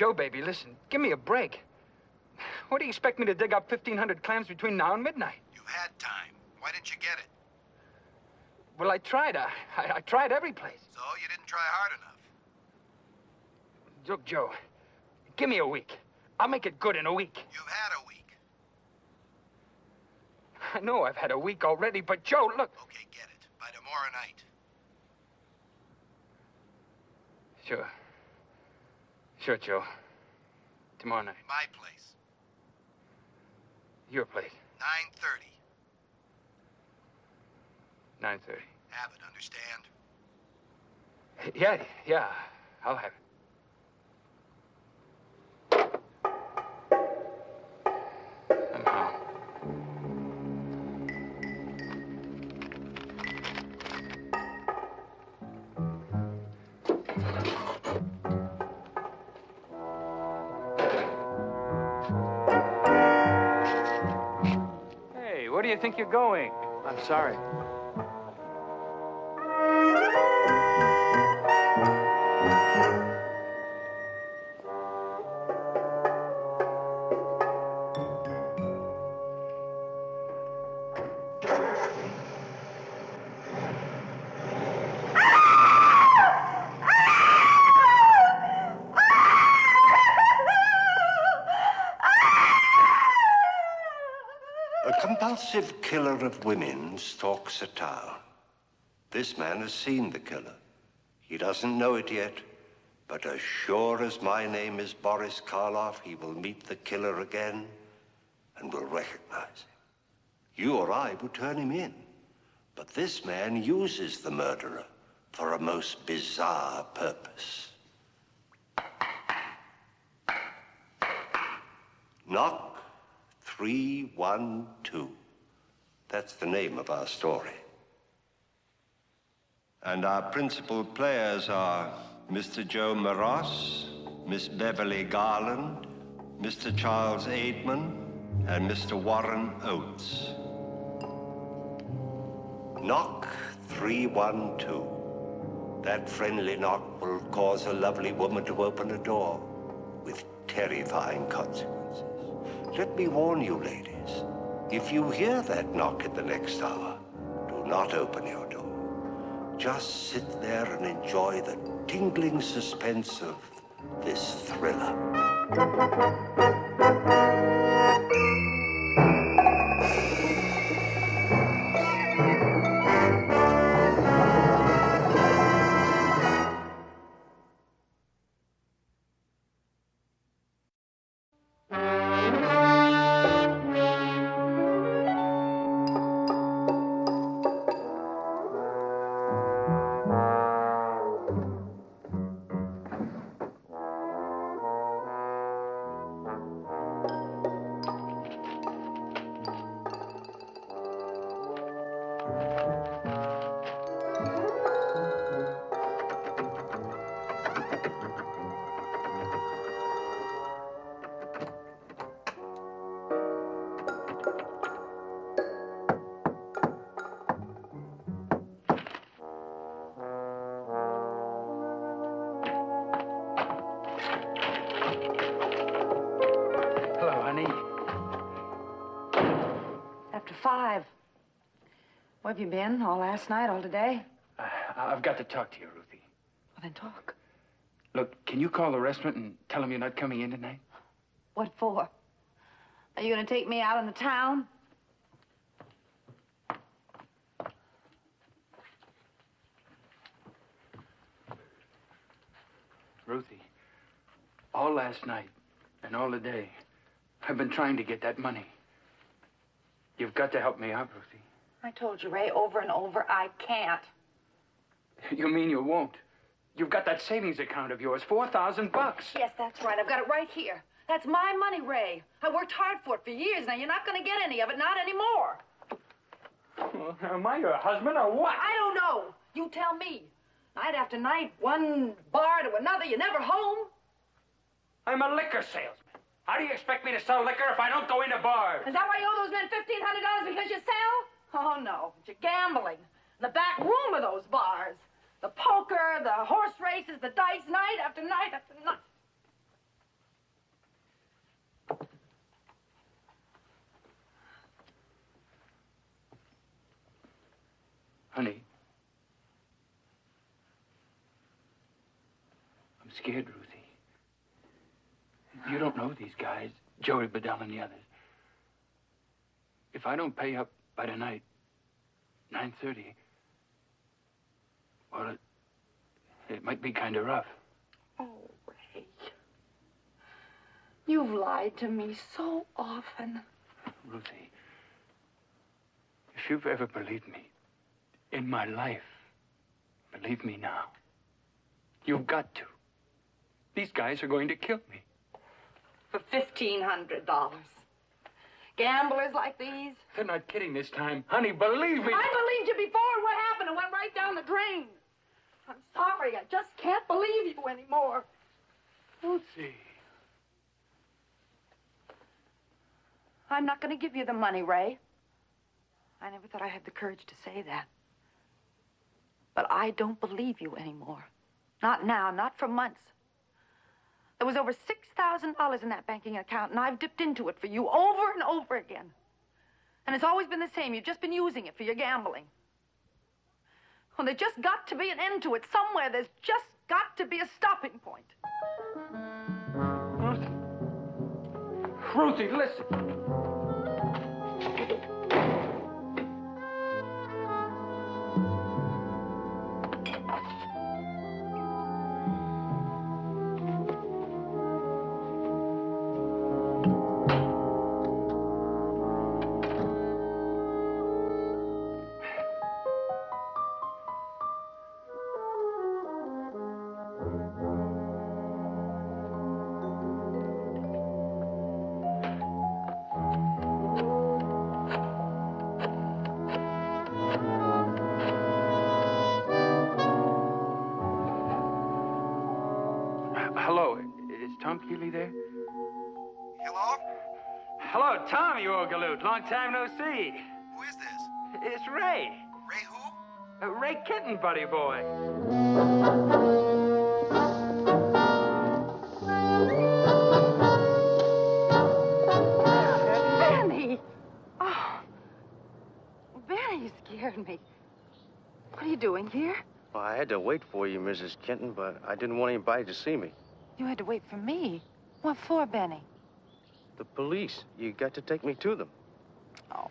Joe, baby, listen, give me a break. What do you expect me to dig up 1,500 clams between now and midnight? You've had time. Why didn't you get it? Well, I tried. I tried every place. So you didn't try hard enough. Look, Joe, give me a week. I'll make it good in a week. You've had a week. I know I've had a week already, but Joe, look. Okay, get it. By tomorrow night. Sure. Sure, Joe. Tomorrow night. My place. Your place. 9:30. 9:30. Have it, understand? Yeah, I'll have it. Somehow. Hey, where do you think you're going? I'm sorry. A compulsive killer of women stalks a town. This man has seen the killer. He doesn't know it yet, but as sure as my name is Boris Karloff, he will meet the killer again and will recognize him. You or I would turn him in, but this man uses the murderer for a most bizarre purpose. Knock 312. That's the name of our story. And our principal players are Mr. Joe Maross, Miss Beverly Garland, Mr. Charles Aidman, and Mr. Warren Oates. Knock 312. That friendly knock will cause a lovely woman to open a door with terrifying consequences. Let me warn you, ladies, if you hear that knock in the next hour, do not open your door. Just sit there and enjoy the tingling suspense of this thriller. After 5. Where have you been? All last night, all today? I've got to talk to you, Ruthie. Well, then talk. Look, can you call the restaurant and tell them you're not coming in tonight? What for? Are you going to take me out in the town? Ruthie, all last night and all the day, I've been trying to get that money. You've got to help me out, Ruthie. I told you, Ray, over and over, I can't. You mean you won't? You've got that savings account of yours, $4,000. Yes, that's right. I've got it right here. That's my money, Ray. I worked hard for it for years. Now, you're not going to get any of it, not anymore. Well, am I your husband or what? I don't know. You tell me. Night after night, one bar to another, you're never home. I'm a liquor salesman. How do you expect me to sell liquor if I don't go into bars? Is that why you owe those men $1,500 because you sell? Oh, no. But you're gambling. In the back room of those bars. The poker, the horse races, the dice, night after night after night. scared, Ruthie. You don't know these guys, Joey Bedell and the others. If I don't pay up by tonight, 9:30, well, it might be kind of rough. Oh, Ray. You've lied to me so often. Ruthie, if you've ever believed me in my life, believe me now. You've got to. These guys are going to kill me. For $1,500. Gamblers like these? They're not kidding this time. Honey, believe me. I believed you before, and what happened? It went right down the drain. I'm sorry. I just can't believe you anymore. Ruthie. I'm not going to give you the money, Ray. I never thought I had the courage to say that. But I don't believe you anymore. Not now, not for months. There was over $6,000 in that banking account, and I've dipped into it for you over and over again. And it's always been the same. You've just been using it for your gambling. Well, there's just got to be an end to it. Somewhere there's just got to be a stopping point. Ruthie, listen. Hello, is Tom Keeley there? Hello? Hello, Tom, you old galoot. Long time no see. Who is this? It's Ray. Ray who? Ray Kitten, buddy boy. Benny! Oh. Benny, you scared me. What are you doing here? Well, I had to wait for you, Mrs. Kenton, but I didn't want anybody to see me. You had to wait for me. What for, Benny? The police. You got to take me to them. Oh,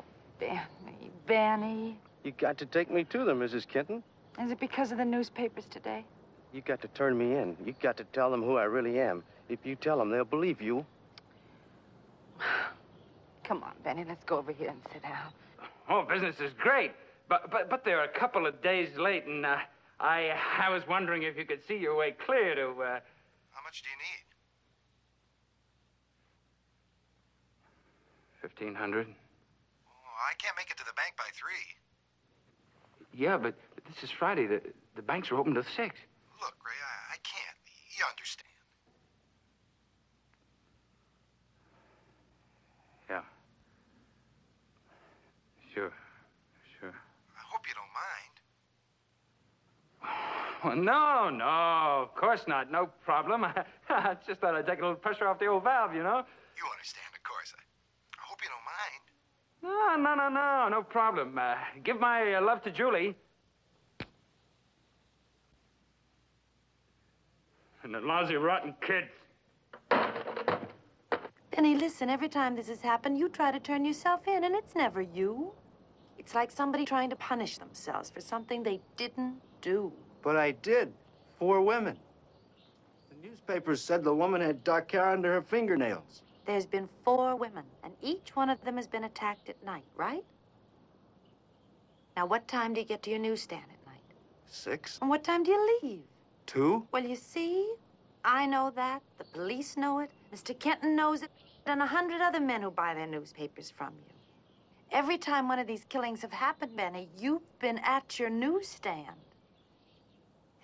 Benny. You got to take me to them, Mrs. Kenton. Is it because of the newspapers today? You got to turn me in. You got to tell them who I really am. If you tell them, they'll believe you. Come on, Benny, let's go over here and sit down. Oh, business is great. But they're a couple of days late, and I was wondering if you could see your way clear to, How much do you need? 1,500. Oh, I can't make it to the bank by 3. Yeah, but this is Friday. The banks are open till 6. Look, Ray, I can't. You understand. Yeah. Sure. I hope you don't mind. Well, no, of course not. No problem. I just thought I'd take a little pressure off the old valve, you know? You understand, of course. I hope you don't mind. No problem. Give my love to Julie. And the lousy, rotten kids. Benny, listen, every time this has happened, you try to turn yourself in, and it's never you. It's like somebody trying to punish themselves for something they didn't do. But I did. 4 women. The newspapers said the woman had dark hair under her fingernails. There's been 4 women, and each one of them has been attacked at night, right? Now, what time do you get to your newsstand at night? 6? And what time do you leave? 2? Well, you see, I know that, the police know it, Mr. Kenton knows it, and 100 other men who buy their newspapers from you. Every time one of these killings have happened, Benny, you've been at your newsstand.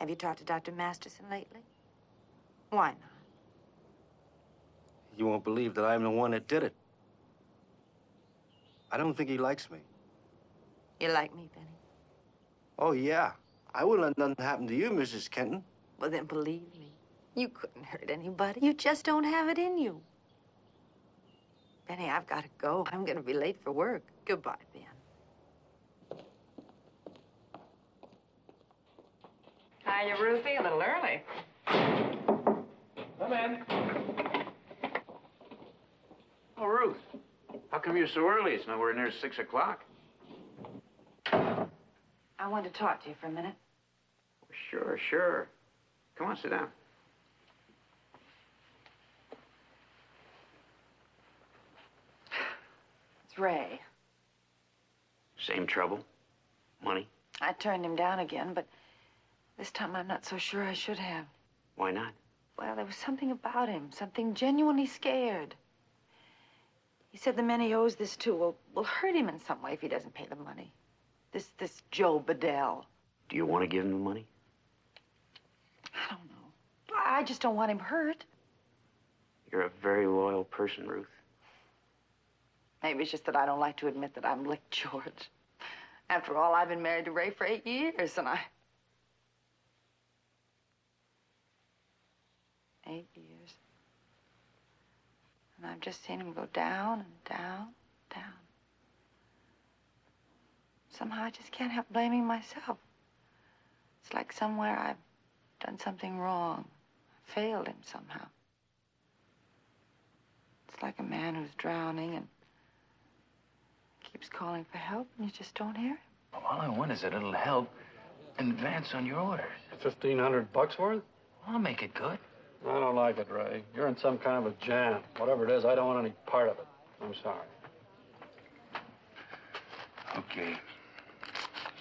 Have you talked to Dr. Masterson lately? Why not? You won't believe that I'm the one that did it. I don't think he likes me. You like me, Benny? Oh, yeah. I wouldn't let nothing happen to you, Mrs. Kenton. Well, then believe me, you couldn't hurt anybody. You just don't have it in you. Benny, I've got to go. I'm going to be late for work. Goodbye, Ben. Hiya, Ruthie. A little early. in. Oh, Ruth. How come you're so early? It's nowhere near 6 o'clock. I wanted to talk to you for a minute. Sure, sure. Come on, sit down. It's Ray. Same trouble? Money? I turned him down again, but this time I'm not so sure I should have. Why not? Well, there was something about him, something genuinely scared. He said the men he owes this to will hurt him in some way if he doesn't pay the money. This Joe Bedell. Do you want to give him the money? I don't know. I just don't want him hurt. You're a very loyal person, Ruth. Maybe it's just that I don't like to admit that I'm licked, George. After all, I've been married to Ray for 8 years, and 8 years. And I've just seen him go down and down, down. Somehow I just can't help blaming myself. It's like somewhere I've done something wrong, failed him somehow. It's like a man who's drowning and keeps calling for help, and you just don't hear him. All I want is a little help in advance on your orders. $1,500 worth? I'll make it good. I don't like it, Ray. You're in some kind of a jam. Whatever it is, I don't want any part of it. I'm sorry. Okay.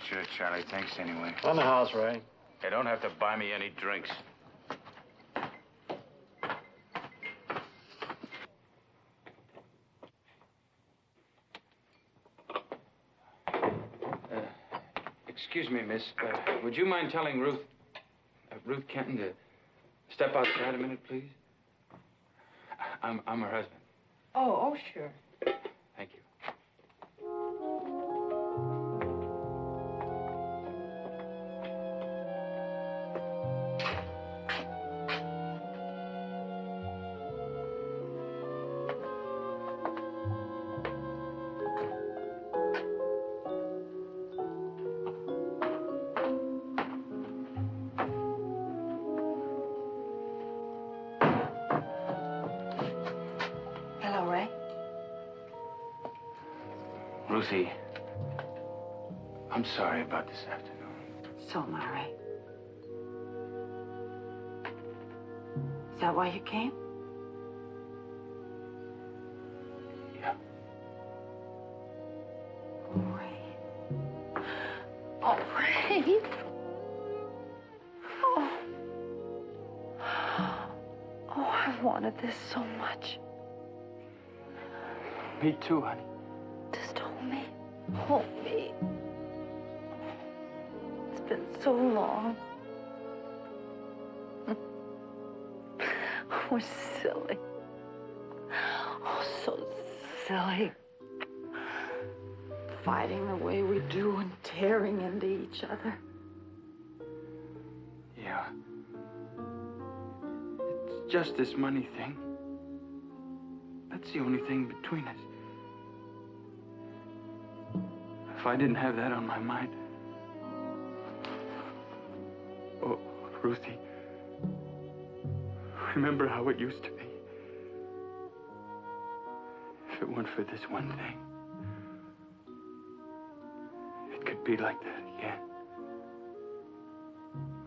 Sure, Charlie. Thanks anyway. On the house, Ray. You don't have to buy me any drinks. Excuse me, miss. Would you mind telling Ruth Kenton to step outside a minute, please? I'm her husband. Oh, sure. Thank you. Hello, Ray. Ruthie, I'm sorry about this afternoon. So am I, Ray. Is that why you came? Yeah. Ray. Oh, Ray. Oh. Oh, I wanted this so much. Me too, honey. Just hold me. Hold me. It's been so long. We're silly. Oh, so silly. Fighting the way we do and tearing into each other. Yeah. It's just this money thing. That's the only thing between us. If I didn't have that on my mind... Oh, Ruthie, remember how it used to be? If it weren't for this one thing, it could be like that again.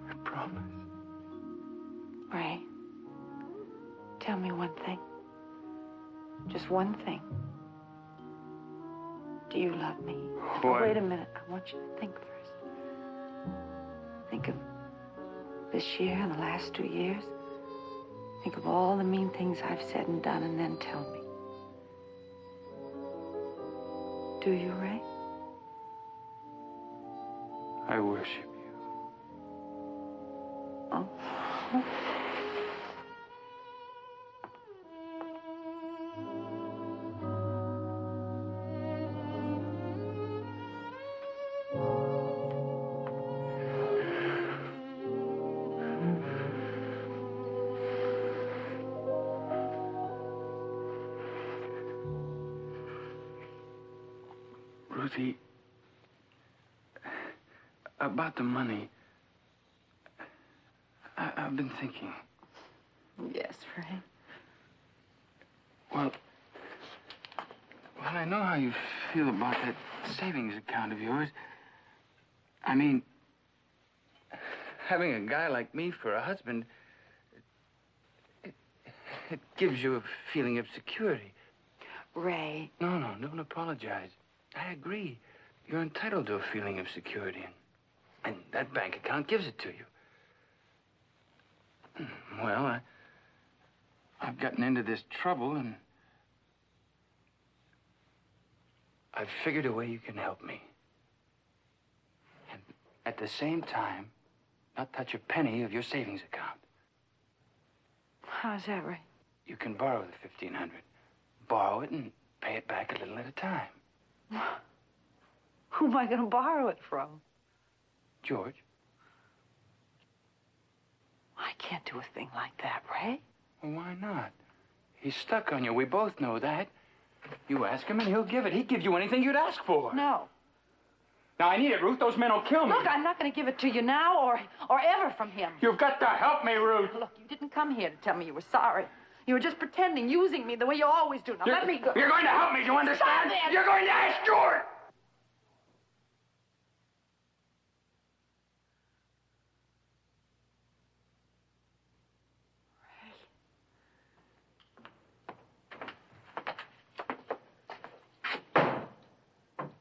I promise. Ray, tell me one thing. Just one thing. Do you love me? Why? Oh, wait a minute. I want you to think first. Think of this year and the last 2 years. Think of all the mean things I've said and done, and then tell me. Do you, Ray? I worship you. Oh. Ruthie, about the money, I've been thinking. Yes, Ray. Well, I know how you feel about that savings account of yours. I mean, having a guy like me for a husband, it gives you a feeling of security. Ray. No, don't apologize. I agree. You're entitled to a feeling of security, and that bank account gives it to you. Well, I've gotten into this trouble, and I've figured a way you can help me. And at the same time, not touch a penny of your savings account. How's that, Ray? You can borrow the $1,500. Borrow it and pay it back a little at a time. Who am I going to borrow it from? George. I can't do a thing like that, Ray. Well, why not? He's stuck on you. We both know that. You ask him and he'll give it. He'd give you anything you'd ask for. No. Now, I need it, Ruth. Those men will kill me. Look, I'm not going to give it to you now or ever from him. You've got to help me, Ruth. Look, you didn't come here to tell me you were sorry. You were just pretending, using me the way you always do. Now, let me go. You're going to help me, do you understand? Stop it. You're going to ask George.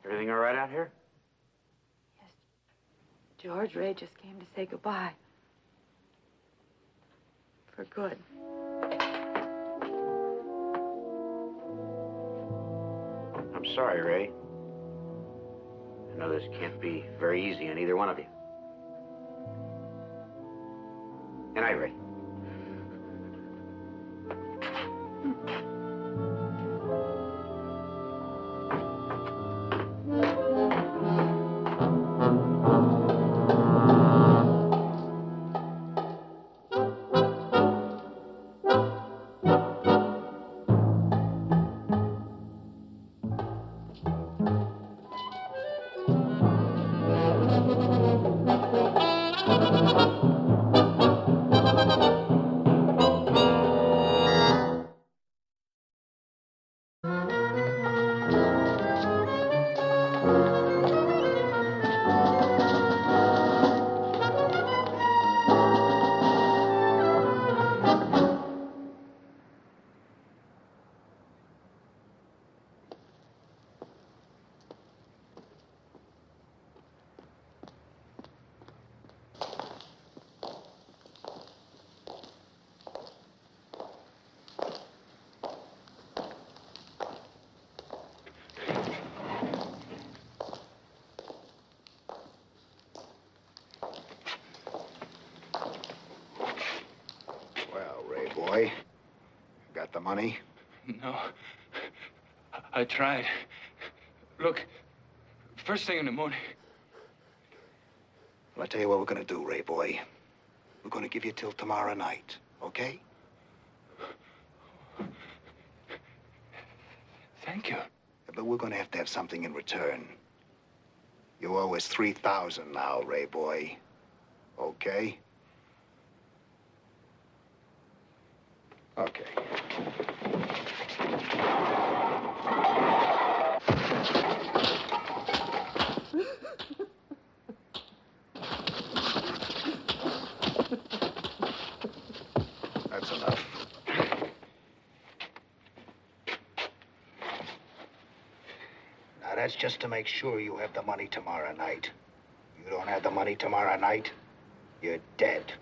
Everything all right out here? Yes. George, Ray just came to say goodbye. For good. I'm sorry, Ray. I know this can't be very easy on either one of you. Good night, Ray. Boy, got the money? No. I tried. Look, first thing in the morning. Well, I'll tell you what we're gonna do, Ray boy. We're gonna give you till tomorrow night, okay? Thank you. But we're gonna have to have something in return. You owe us $3,000 now, Ray boy. Okay? Okay. That's enough. Now, that's just to make sure you have the money tomorrow night. You don't have the money tomorrow night, you're dead.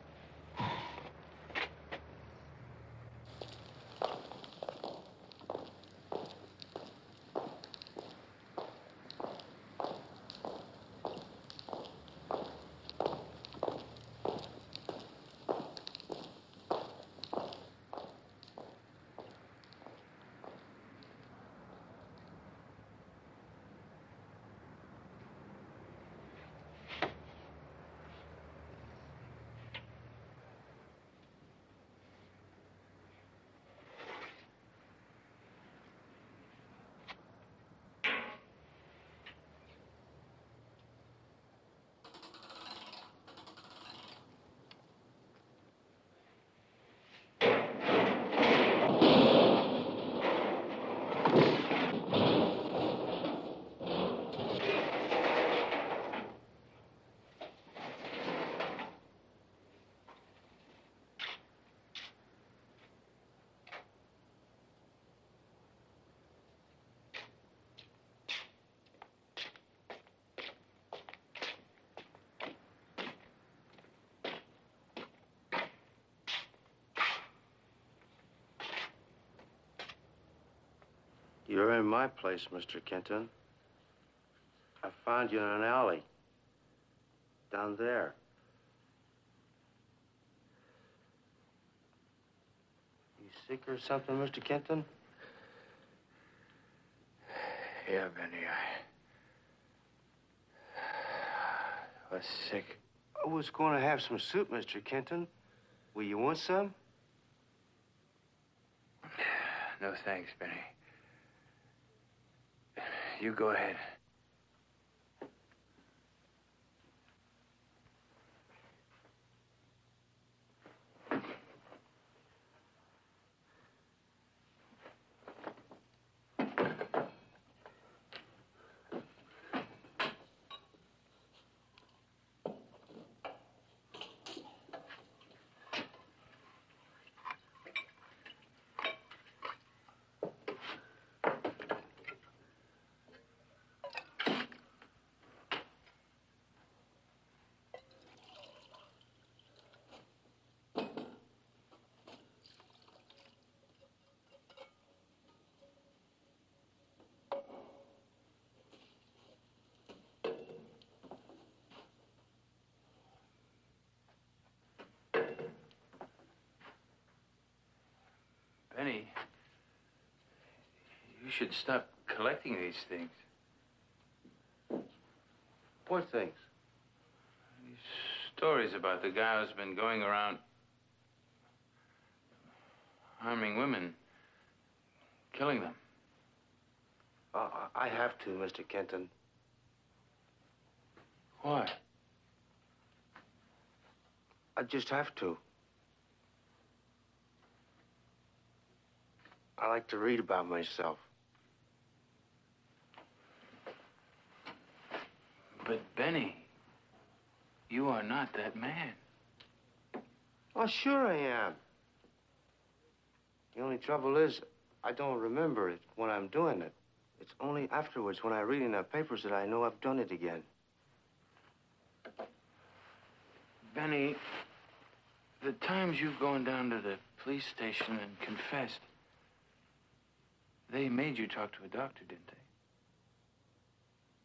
You're in my place, Mr. Kenton. I found you in an alley. Down there. You sick or something, Mr. Kenton? Yeah, Benny, I was sick. I was going to have some soup, Mr. Kenton. Will you want some? No, thanks, Benny. You go ahead. Benny, you should stop collecting these things. What things? These stories about the guy who's been going around harming women, killing them. I have to, Mr. Kenton. Why? I just have to. I like to read about myself. But, Benny, you are not that man. Oh, sure I am. The only trouble is, I don't remember it when I'm doing it. It's only afterwards, when I read in the papers, that I know I've done it again. Benny, the times you've gone down to the police station and confessed, they made you talk to a doctor, didn't they?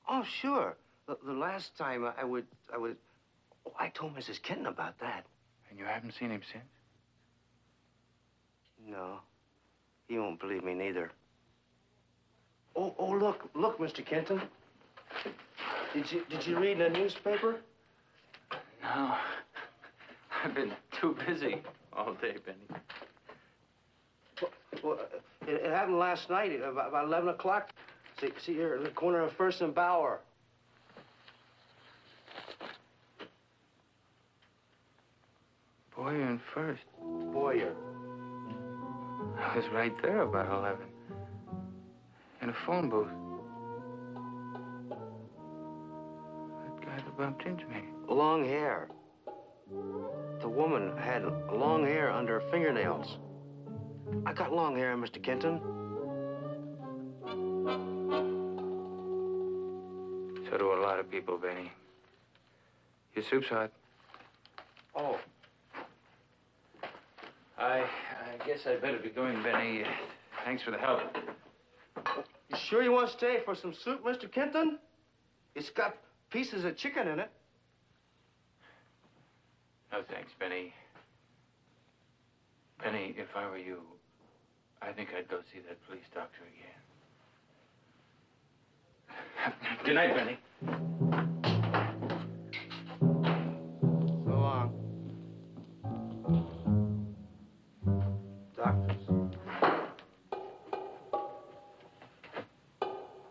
Oh, sure. The last time I would... Oh, I told Mrs. Kenton about that. And you haven't seen him since? No. He won't believe me neither. Oh, look, Mr. Kenton. Did you read in the newspaper? No. I've been too busy all day, Benny. Well, it happened last night, about 11 o'clock. See here, at the corner of First and Bower. Boyer and First. Boyer. I was right there about 11. In a phone booth. That guy that bumped into me. Long hair. The woman had long hair under her fingernails. I got long hair, Mr. Kenton. So do a lot of people, Benny. Your soup's hot. Oh. I guess I'd better be going, Benny. Thanks for the help. You sure you want to stay for some soup, Mr. Kenton? It's got pieces of chicken in it. No, thanks, Benny. Benny, if I were you, I think I'd go see that police doctor again. Good night, Benny. So long. Doctors.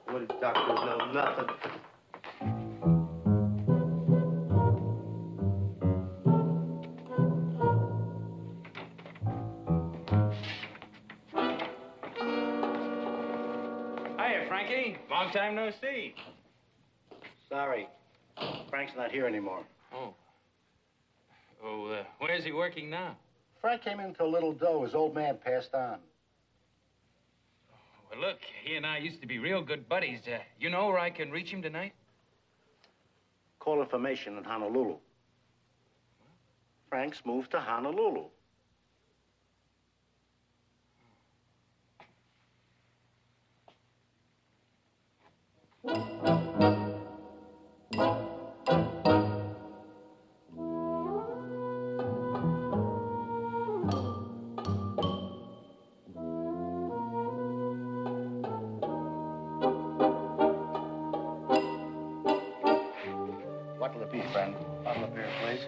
What do doctors know? Nothing. Hiya, Frankie. Long time no see. Sorry. Frank's not here anymore. Oh. Oh, where's he working now? Frank came into a little dough. His old man passed on. Well, look, he and I used to be real good buddies. You know where I can reach him tonight? Call information in Honolulu. Frank's moved to Honolulu. What'll it be, friend? Bottle of beer, please.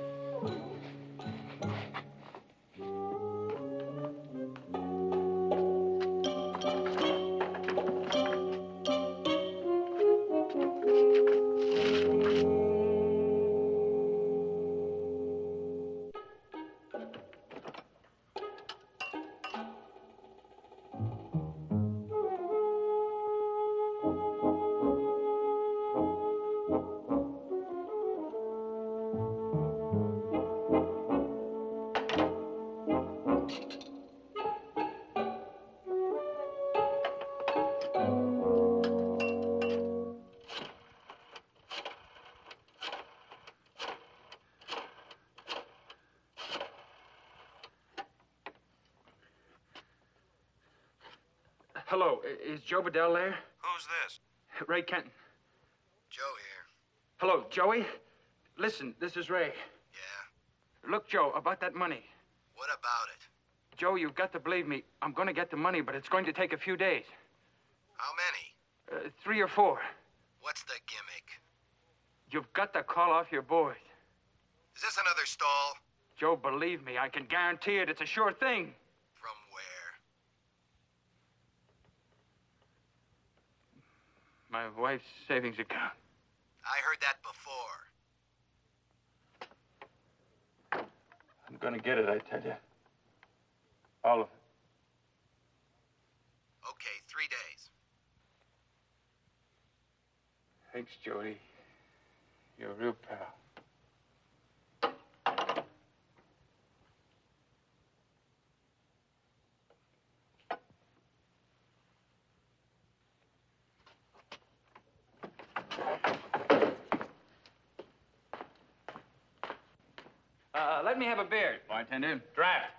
Hello, is Joe Bedell there? Who's this? Ray Kenton. Joe here. Hello, Joey. Listen, this is Ray. Yeah? Look, Joe, about that money. What about it? Joe, you've got to believe me. I'm going to get the money, but it's going to take a few days. How many? 3 or 4. What's the gimmick? You've got to call off your boys. Is this another stall? Joe, believe me, I can guarantee it. It's a sure thing. From where? My wife's savings account. I heard that before. I'm going to get it, I tell you. All of it. Okay, 3 days. Thanks, Jody. You're a real pal. Let me have a beer, bartender. Draft.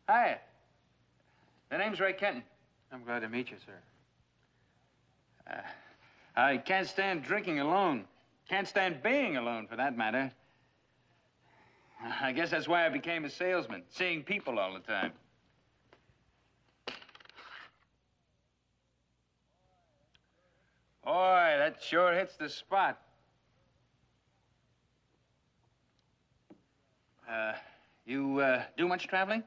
Hi. The name's Ray Kenton. I'm glad to meet you, sir. I can't stand drinking alone. Can't stand being alone, for that matter. I guess that's why I became a salesman, seeing people all the time. Boy, that sure hits the spot. You do much traveling?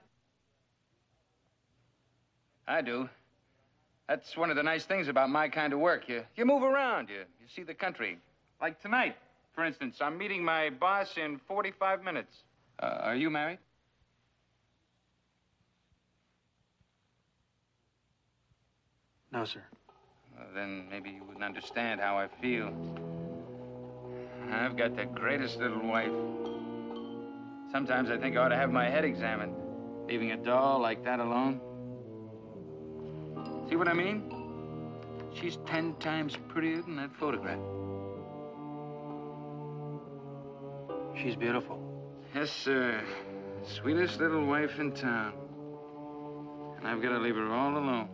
I do. That's one of the nice things about my kind of work. You move around, you see the country. Like tonight, for instance, I'm meeting my boss in 45 minutes. Are you married? No, sir. Well, then maybe you wouldn't understand how I feel. I've got the greatest little wife. Sometimes I think I ought to have my head examined, leaving a doll like that alone. See what I mean? She's 10 times prettier than that photograph. She's beautiful. Yes, sir. Sweetest little wife in town. And I've got to leave her all alone.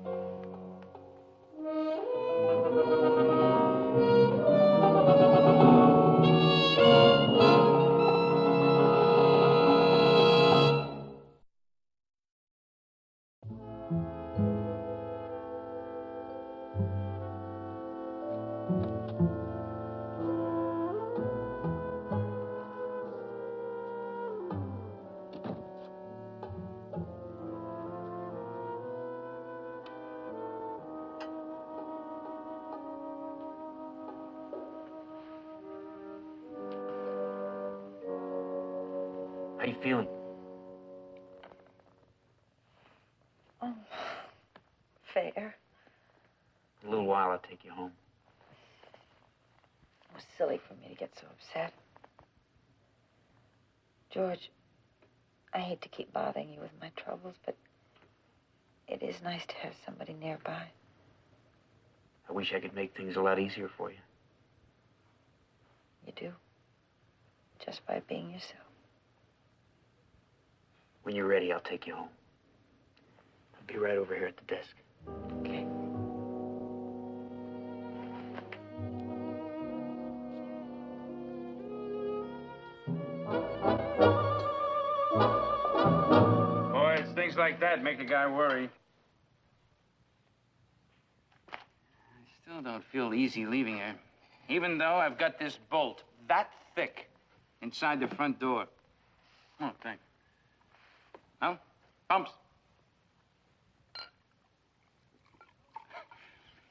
How you feeling? Oh, fair. In a little while, I'll take you home. It was silly for me to get so upset. George, I hate to keep bothering you with my troubles, but it is nice to have somebody nearby. I wish I could make things a lot easier for you. You do. Just by being yourself. When you're ready, I'll take you home. I'll be right over here at the desk. Okay. like that make a guy worry. I still don't feel easy leaving her, even though I've got this bolt that thick inside the front door. Oh, thanks. No? Pumps.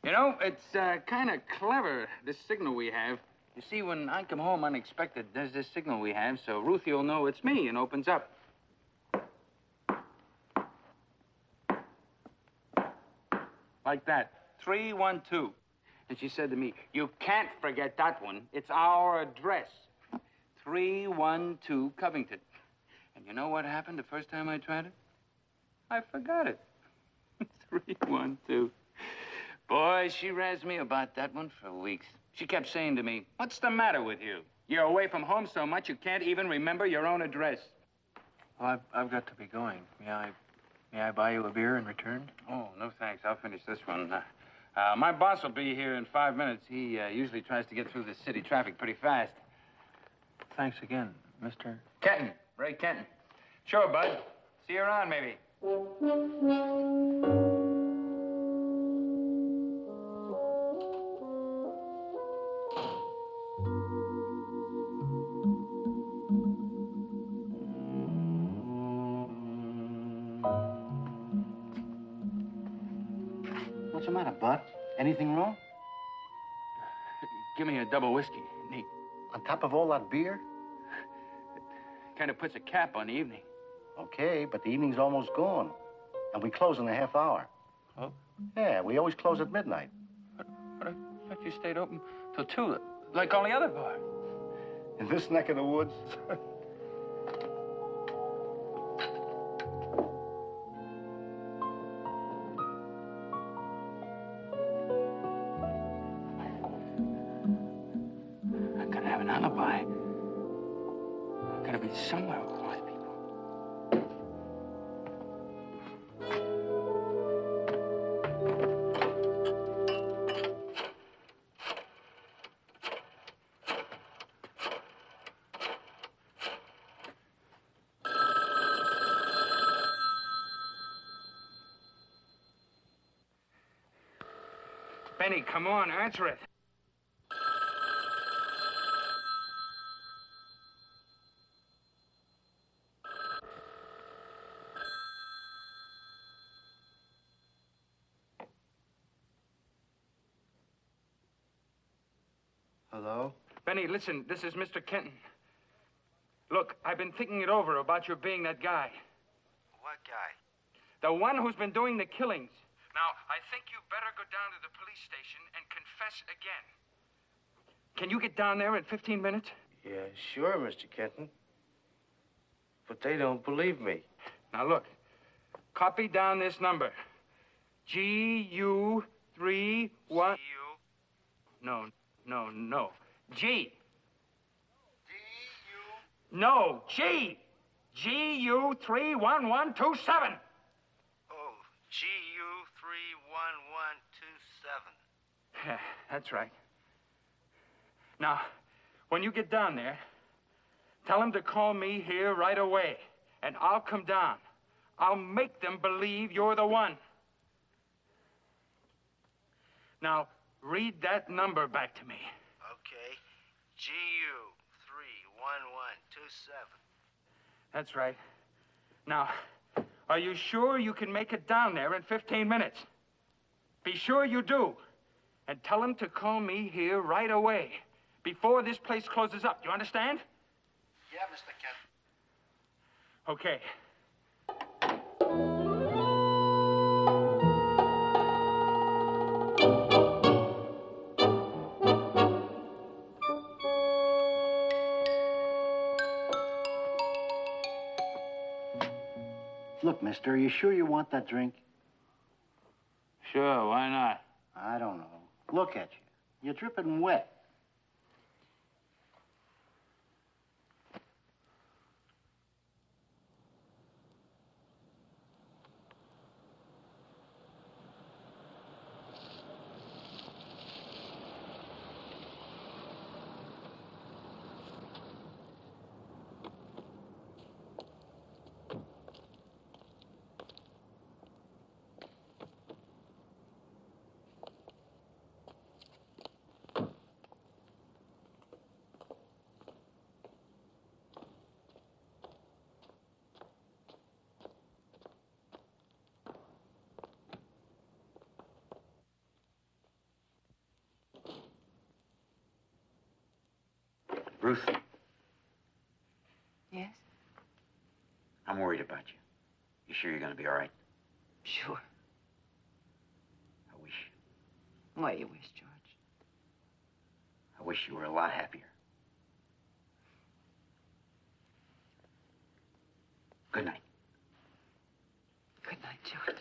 You know, it's kind of clever, this signal we have. You see, when I come home unexpected, there's this signal we have, so Ruthie will know it's me and opens up. Like that. 312. And she said to me, you can't forget that one. It's our address. 312 Covington. And you know what happened the first time I tried it? I forgot it. 312. Boy, she razzed me about that one for weeks. She kept saying to me, what's the matter with you? You're away from home so much you can't even remember your own address. Well, I've got to be going. May I buy you a beer in return? Oh, no thanks. I'll finish this one. My boss will be here in 5 minutes. He usually tries to get through the city traffic pretty fast. Thanks again, Mr. Kenton. Ray Kenton. Sure, Bud. See you around, maybe. What's the matter, Bud? Anything wrong? Give me a double whiskey. Neat. On top of all that beer? Kind of puts a cap on the evening. Okay, but the evening's almost gone. And we close in a half hour. Oh? Yeah, we always close at midnight. But I thought you stayed open till 2, like all the other bars. In this neck of the woods? I gotta have an alibi. I gotta be somewhere with people. Benny, come on, answer it. Hello? Benny, listen, this is Mr. Kenton. Look, I've been thinking it over about your being that guy. What guy? The one who's been doing the killings. Now, I think you better go down to the police station and confess again. Can you get down there in 15 minutes? Yeah, sure, Mr. Kenton. But they don't believe me. Now, look, copy down this number. GU31... No. G. No, G. GU31127. Oh, GU31127. That's right. Now, when you get down there, tell them to call me here right away, and I'll come down. I'll make them believe you're the one. Now, read that number back to me. Okay. GU31127. That's right. Now, are you sure you can make it down there in 15 minutes? Be sure you do. And tell them to call me here right away, before this place closes up. You understand? Yeah, Mr. Kenton. Okay. Look, mister, are you sure you want that drink? Sure, why not? I don't know. Look at you. You're dripping wet. Ruth, Yes? I'm worried about you. You sure you're going to be all right? Sure. I wish. What you wish, George? I wish you were a lot happier. Good night. Good night, George.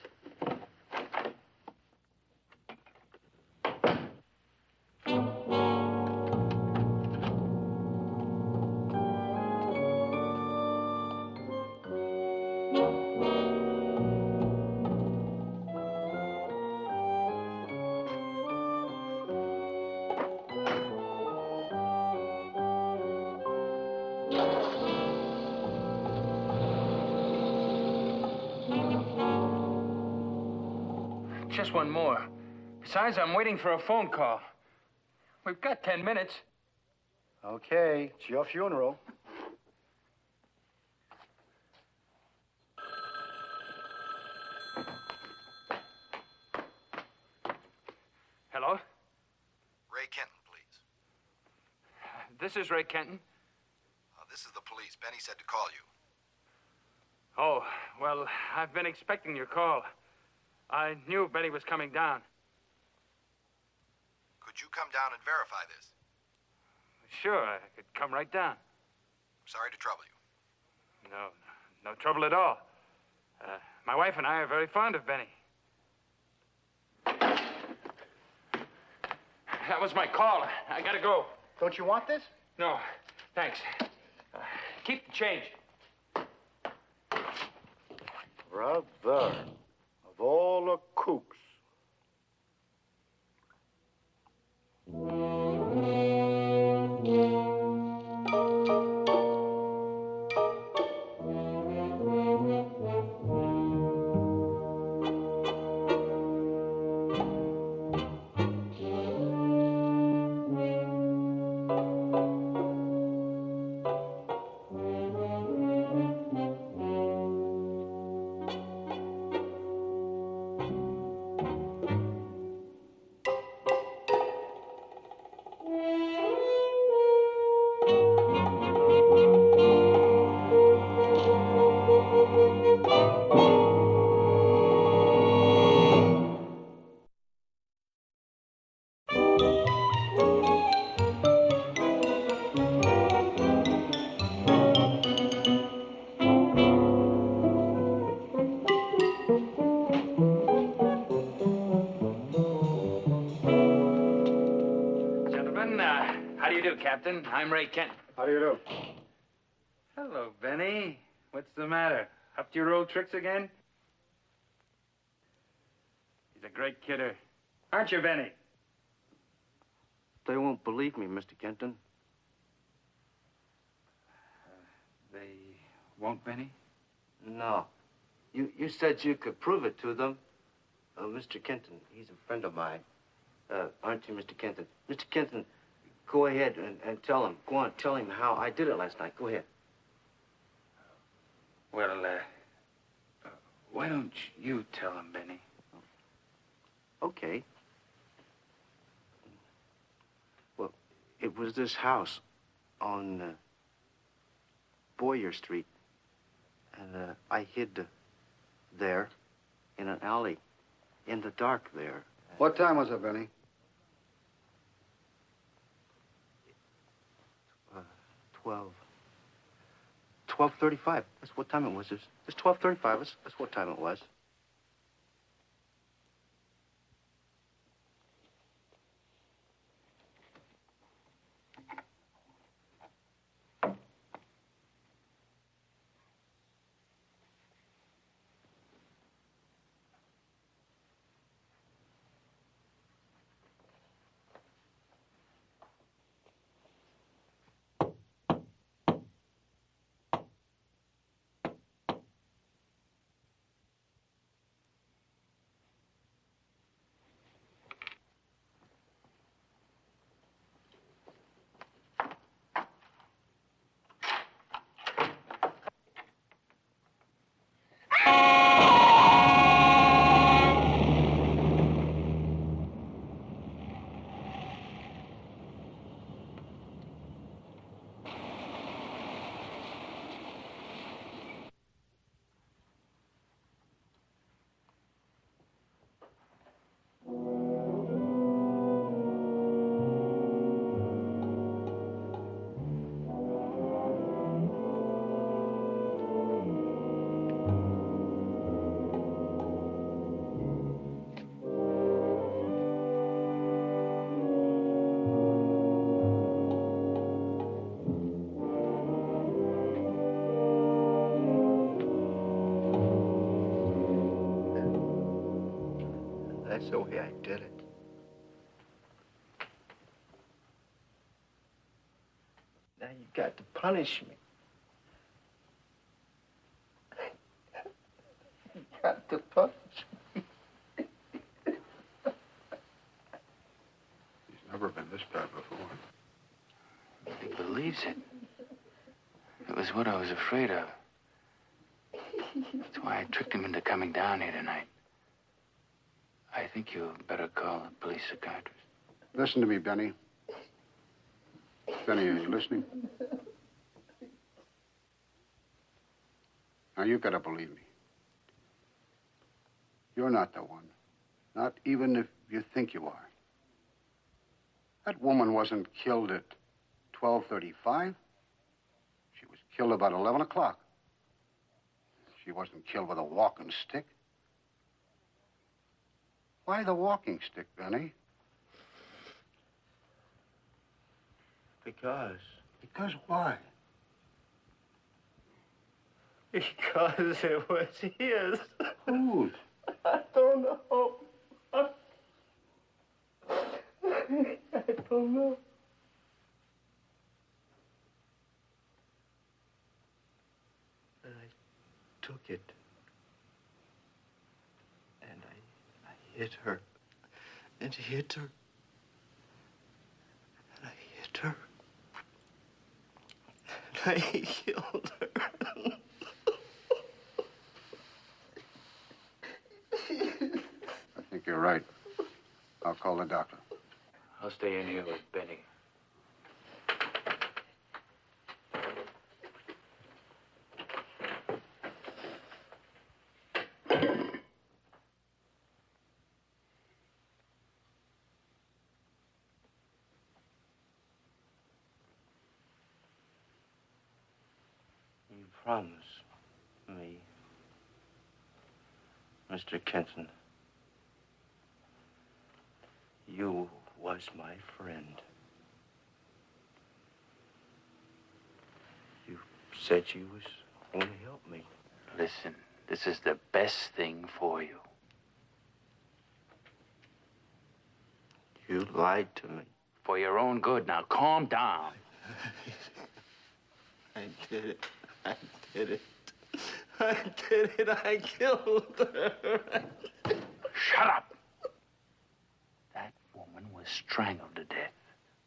Just one more. Besides, I'm waiting for a phone call. We've got 10 minutes. Okay, it's your funeral. Hello? Ray Kenton, please. This is Ray Kenton. This is the police. Benny said to call you. Oh, well, I've been expecting your call. I knew Benny was coming down. Could you come down and verify this? Sure, I could come right down. I'm sorry to trouble you. No trouble at all. My wife and I are very fond of Benny. That was my call. I gotta go. Don't you want this? No, thanks. Keep the change. Brother, of all the kooks. Gentlemen, how do you do, Captain? I'm Ray Kenton. How do you do? Hello, Benny. What's the matter? Up to your old tricks again? He's a great kidder. Aren't you, Benny? They won't believe me, Mr. Kenton. They won't, Benny? No. You said you could prove it to them. Mr. Kenton, he's a friend of mine. Aren't you, Mr. Kenton? Mr. Kenton, go ahead and tell him. Go on, tell him how I did it last night. Go ahead. Well, why don't you tell him, Benny? Okay. Well, it was this house on Boyer Street. And I hid there in an alley in the dark there. What time was it, Benny? 12:35. That's what time it was. It's 12:35. That's what time it was. That's the way I did it. Now you got to punish me. You got to punish me. He's never been this bad before. He believes it. It was what I was afraid of. That's why I tricked him into coming down here tonight. I think you better call a police psychiatrist. Listen to me, Benny. Benny, are you listening? Now, you've got to believe me. You're not the one. Not even if you think you are. That woman wasn't killed at 12:35. She was killed about 11 o'clock. She wasn't killed with a walking stick. Why the walking stick, Benny? Because. Because why? Because it was his. Whose? I don't know. I don't know. And I took it. And I hit her. And hit her. And I hit her. And I killed her. I think you're right. I'll call the doctor. I'll stay in here with Benny. You promise me, Mr. Kenton, you was my friend. You said you was going to help me. Listen, this is the best thing for you. You lied to me. For your own good. Now, calm down. I did it. I did it. I did it. I killed her. Shut up. That woman was strangled to death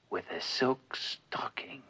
with a silk stocking.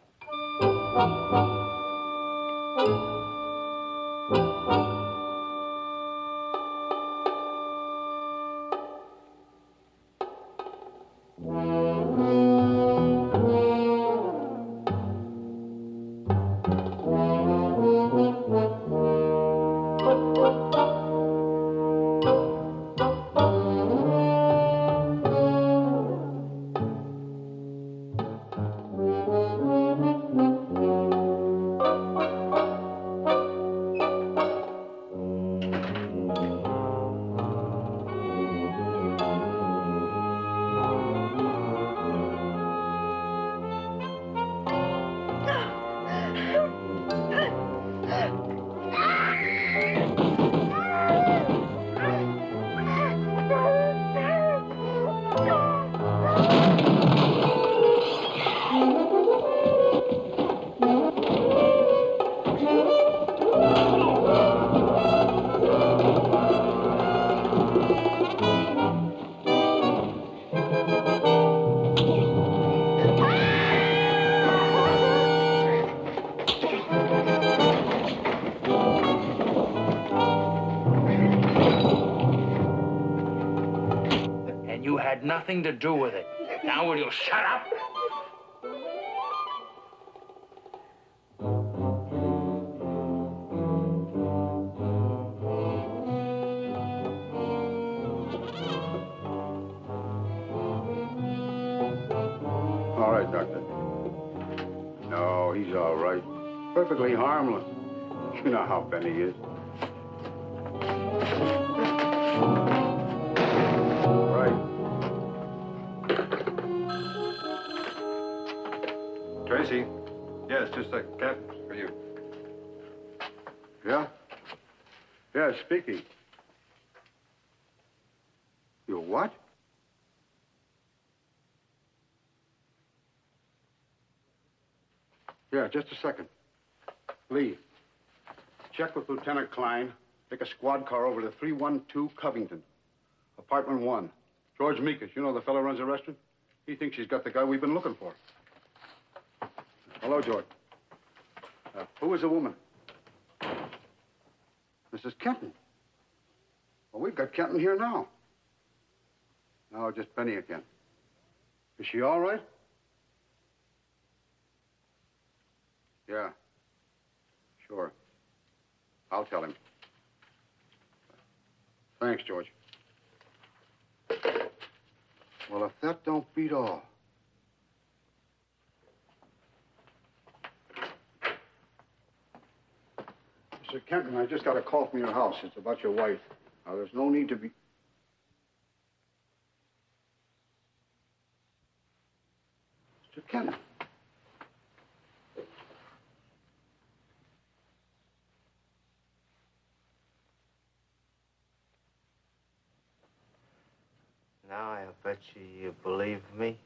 And you had nothing to do with it. Now will you shut up? All right, Doctor. No, he's all right. Perfectly harmless. You know how Benny is. Right. Tracy? Yes, just a cap for you. Yeah? Yeah, speaking. You what? Yeah, just a second. Lee, check with Lieutenant Klein. Take a squad car over to 312 Covington. Apartment 1. George Meekus, you know the fellow runs the restaurant? He thinks he's got the guy we've been looking for. Hello, George. Who is the woman? Mrs. Kenton. Well, we've got Kenton here now. No, just Benny again. Is she all right? Yeah. Sure. I'll tell him. Thanks, George. Well, if that don't beat all. Mr. Kenton, I just got a call from your house. It's about your wife. Now, there's no need to be... Mr. Kenton. Now I bet you believe me.